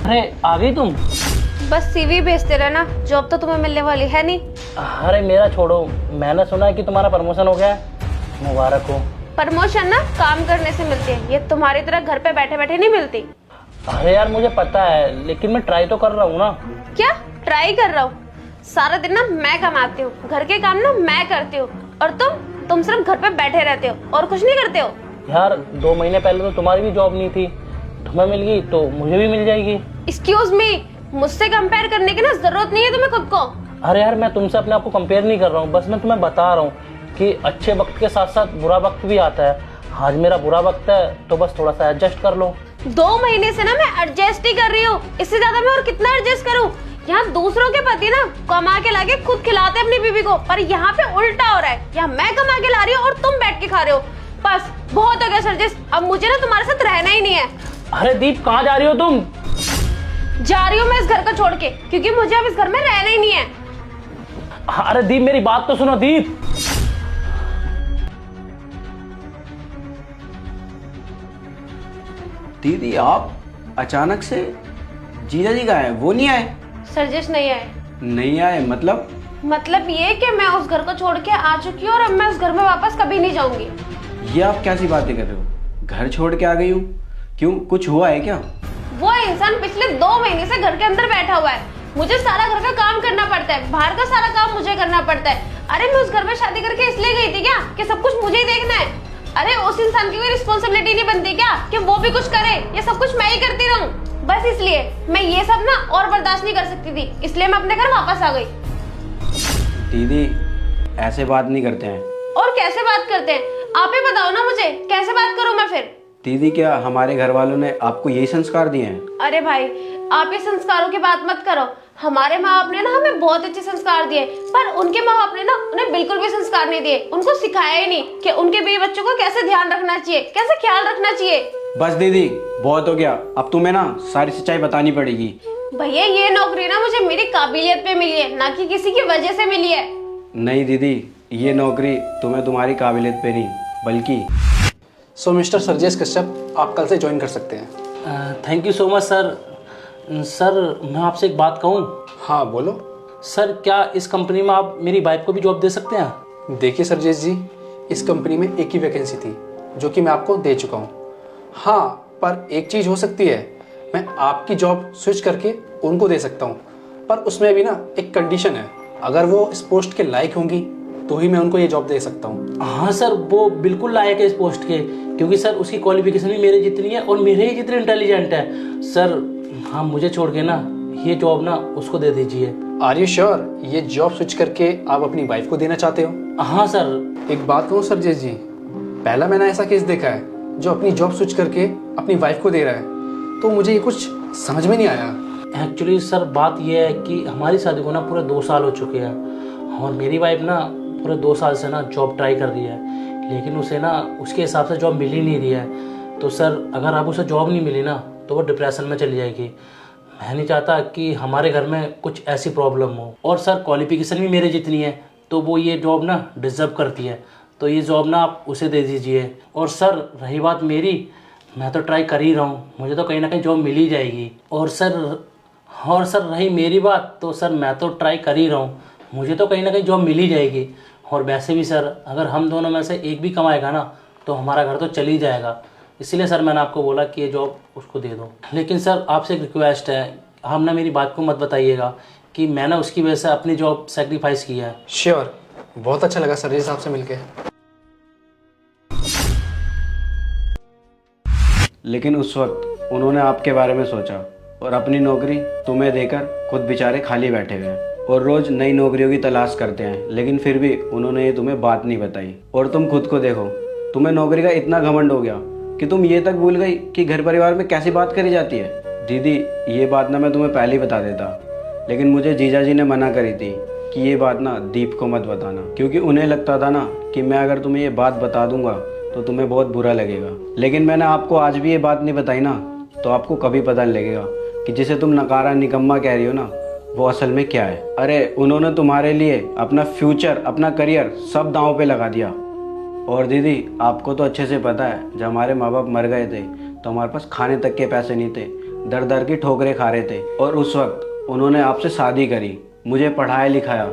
अरे आ गई तुम? बस सीवी भेजते रहना, जॉब तो तुम्हें मिलने वाली है नहीं। अरे मेरा छोड़ो, मैंने सुना है कि तुम्हारा प्रमोशन हो गया है, मुबारक हो। प्रमोशन ना काम करने से मिलती है, ये तुम्हारी तरह घर पे बैठे बैठे नहीं मिलती। अरे यार मुझे पता है, लेकिन मैं ट्राई तो कर रहा हूँ ना। क्या ट्राई कर रहा हूँ? सारा दिन ना मैं कमाती हूँ, घर के काम ना मैं करती हूँ, और तुम सिर्फ घर पे बैठे रहते हो और कुछ नहीं करते हो। यार 2 महीने पहले तो तुम्हारी भी जॉब नहीं थी, तुम्हें मिल गई तो मुझे भी मिल जाएगी। एक्सक्यूज मी, मुझसे कंपेयर करने की ना जरूरत नहीं है तुम्हें खुद को। अरे यार मैं तुमसे अपने आप को कंपेयर नहीं कर रहा हूँ, बस मैं तुम्हें बता रहा हूँ कि अच्छे वक्त के साथ साथ बुरा वक्त भी आता है। आज मेरा बुरा वक्त है तो बस थोड़ा सा एडजस्ट कर लो। 2 महीने से ना मैं एडजस्ट ही कर रही हूँ, इससे ज्यादा मैं और कितना एडजस्ट करूँ। यहाँ दूसरों के पति ना कमा के लाके खुद खिलाते अपनी बीवी को, पर यहाँ पे उल्टा हो रहा है। यहाँ मैं कमा के ला रही हूँ और तुम बैठ के खा रहे हो। बस बहुत हो गया सरजिस, अब मुझे ना तुम्हारे साथ रहना ही नहीं है। अरे दीप कहाँ जा रही हो तुम? जा रही हूँ मैं इस घर को छोड़ के, क्योंकि मुझे अब इस घर में रहना ही नहीं है। अरे दीप मेरी बात तो सुनो दीप। दीदी आप अचानक से, जीजा जी कहाँ है? वो नहीं आए? सरजिस नहीं आए। नहीं आए मतलब ये कि मैं उस घर को छोड़ के आ चुकी हूँ और अब मैं उस घर में वापस कभी नहीं जाऊंगी। ये आप कैसी बातें कर रहे हो? घर छोड़ के आ गई हूँ? क्यों, कुछ हुआ है क्या? वो इंसान पिछले 2 महीने से घर के अंदर बैठा हुआ है। मुझे सारा घर का काम करना पड़ता है, बाहर का सारा काम मुझे करना पड़ता है। अरे मैं उस घर में शादी करके इसलिए गई थी क्या कि सब कुछ मुझे ही देखना है? अरे उस इंसान की कोई रिस्पॉन्सिबिलिटी नहीं बनती क्या कि वो भी कुछ करे? ये सब कुछ मैं ही करती रहूं? बस इसलिए मैं ये सब ना और बर्दाश्त नहीं कर सकती थी, इसलिए मैं अपने घर वापस आ गई। दीदी ऐसे बात नहीं करते हैं। और कैसे बात करते हैं? आप ही बताओ ना मुझे, कैसे बात करूं मैं फिर? दीदी क्या हमारे घर वालों ने आपको यही संस्कार दिए हैं? अरे भाई, आप ये संस्कारों की बात मत करो। हमारे माँ बाप ने ना हमें बहुत अच्छे संस्कार दिए, पर उनके माँ बाप ने ना उन्हें बिल्कुल भी संस्कार नहीं दिए। उनको सिखाया ही नहीं कि उनके बीवी बच्चों को कैसे ध्यान रखना चाहिए, कैसे ख्याल रखना चाहिए। बस दीदी बहुत हो गया, अब तुम्हें ना सारी सच्चाई बतानी पड़ेगी। भैया ये नौकरी ना मुझे मेरी काबिलियत पे मिली है, ना कि किसी की वजह से मिली है। नहीं दीदी, ये नौकरी तुम्हें तुम्हारी काबिलियत पे नहीं बल्कि। सो मिस्टर सरजेश कश्यप, आप कल से ज्वाइन कर सकते हैं। Thank you so much sir. Sir मैं आपसे एक बात कहूँ? हाँ बोलो। सर क्या इस कंपनी में आप मेरी वाइफ को भी जॉब दे सकते हैं? देखिए सरजेश जी, इस कंपनी में एक ही वैकेंसी थी जो कि मैं आपको दे चुका हूँ। हाँ, पर एक चीज़ हो सकती है, मैं आपकी जॉब स्विच करके उनको दे सकता हूँ, पर उसमें भी ना एक कंडीशन है। अगर वो इस पोस्ट के लायक होंगी तो ही मैं उनको ये जॉब दे सकता हूँ। हाँ सर, वो बिल्कुल लायक है इस पोस्ट के, क्योंकि सर उसकी क्वालिफिकेशन भी मेरे जितनी है और मेरे ही जितने इंटेलिजेंट है। सर हाँ, मुझे छोड़ के ना ये जॉब ना उसको दे दीजिए। आर यू श्योर ये जॉब स्विच करके आप अपनी वाइफ को देना चाहते हो? हाँ सर। एक बात कहूँ सरजेश जी, पहला मैंने ऐसा केस देखा है जो अपनी जॉब स्विच करके अपनी वाइफ को दे रहा है, तो मुझे ये कुछ समझ में नहीं आया। एक्चुअली सर बात यह है कि हमारी शादी को ना पूरे 2 साल हो चुके हैं और मेरी वाइफ ना पूरे 2 साल से ना जॉब ट्राई कर रही है, लेकिन उसे ना उसके हिसाब से जॉब मिल ही नहीं रही है। तो सर अगर अब उसे जॉब नहीं मिली ना तो वो डिप्रेशन में चली जाएगी। मैं नहीं चाहता कि हमारे घर में कुछ ऐसी प्रॉब्लम हो, और सर क्वालिफिकेशन भी मेरे जितनी है तो वो ये जॉब ना डिज़र्व करती है, तो ये जॉब ना आप उसे दे दीजिए। और सर रही बात मेरी, मैं तो ट्राई कर ही रहा हूँ, मुझे तो कहीं ना कहीं जॉब मिल ही जाएगी। और सर रही मेरी बात, तो सर मैं तो ट्राई कर ही रहा हूँ, मुझे तो कहीं ना कहीं जॉब मिल ही जाएगी। और वैसे भी सर अगर हम दोनों में से एक भी कमाएगा ना तो हमारा घर तो चल ही जाएगा। इसलिए सर मैंने आपको बोला कि ये जॉब उसको दे दो। लेकिन सर आपसे एक रिक्वेस्ट है, आप ना मेरी बात को मत बताइएगा कि मैंने उसकी वजह से अपनी जॉब सेक्रीफाइस किया है। श्योर, बहुत अच्छा लगा सरजेश आपसे मिलके। लेकिन उस वक्त उन्होंने आपके बारे में सोचा और अपनी नौकरी तुम्हें देकर खुद बेचारे खाली बैठे हुए हैं और रोज नई नौकरियों की तलाश करते हैं, लेकिन फिर भी उन्होंने ये तुम्हें बात नहीं बताई। और तुम खुद को देखो, तुम्हें नौकरी का इतना घमंड हो गया कि तुम ये तक भूल गई कि घर परिवार में कैसी बात करी जाती है। दीदी ये बात ना मैं तुम्हें पहले ही बता देता, लेकिन मुझे जीजा जी ने मना करी थी कि ये बात ना दीप को मत बताना, क्योंकि उन्हें लगता था ना कि मैं अगर तुम्हें ये बात बता दूंगा तो तुम्हें बहुत बुरा लगेगा। लेकिन मैंने आपको आज भी ये बात नहीं बताई ना, तो आपको कभी पता नहीं लगेगा कि जिसे तुम नकारा निकम्मा कह रही हो ना वो असल में क्या है। अरे उन्होंने तुम्हारे लिए अपना फ्यूचर, अपना करियर सब दांव पे लगा दिया। और दीदी आपको तो अच्छे से पता है, जब हमारे माँ बाप मर गए थे तो हमारे पास खाने तक के पैसे नहीं थे, दर दर की ठोकरें खा रहे थे और उस वक्त उन्होंने आपसे शादी करी, मुझे पढ़ाया लिखाया,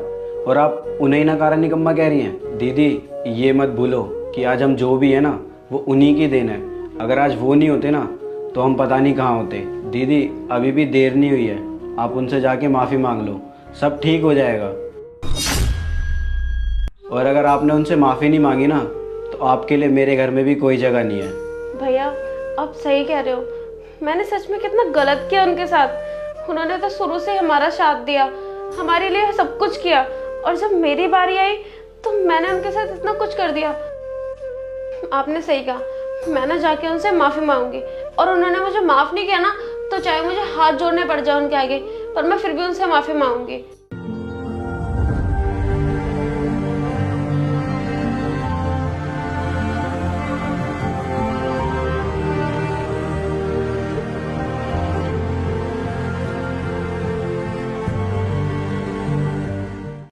और आप उन्हें नकारा निकम्मा कह रही हैं। दीदी ये मत भूलो कि आज हम जो भी है ना वो उन्हीं की देन है। अगर आज वो नहीं होते ना तो हम पता नहीं कहाँ होते। दीदी अभी भी देर नहीं हुई है, आप उनसे जाके माफ़ी मांग लो, सब ठीक हो जाएगा। और अगर आपने उनसे माफ़ी नहीं मांगी ना तो आपके लिए मेरे घर में भी कोई जगह नहीं है। भैया आप सही कह रहे हो, मैंने सच में कितना गलत किया उनके साथ। उन्होंने तो शुरू से हमारा साथ दिया, हमारे लिए सब कुछ किया, और जब मेरी बारी आई तो मैंने उनके साथ इतना कुछ कर दिया। आपने सही कहा, मैं ना जाके उनसे माफ़ी मांगूंगी, और उन्होंने मुझे माफ़ नहीं किया ना तो चाहे मुझे हाथ जोड़ने पड़ जाए उनके आगे, पर मैं फिर भी उनसे माफ़ी मांगूंगी।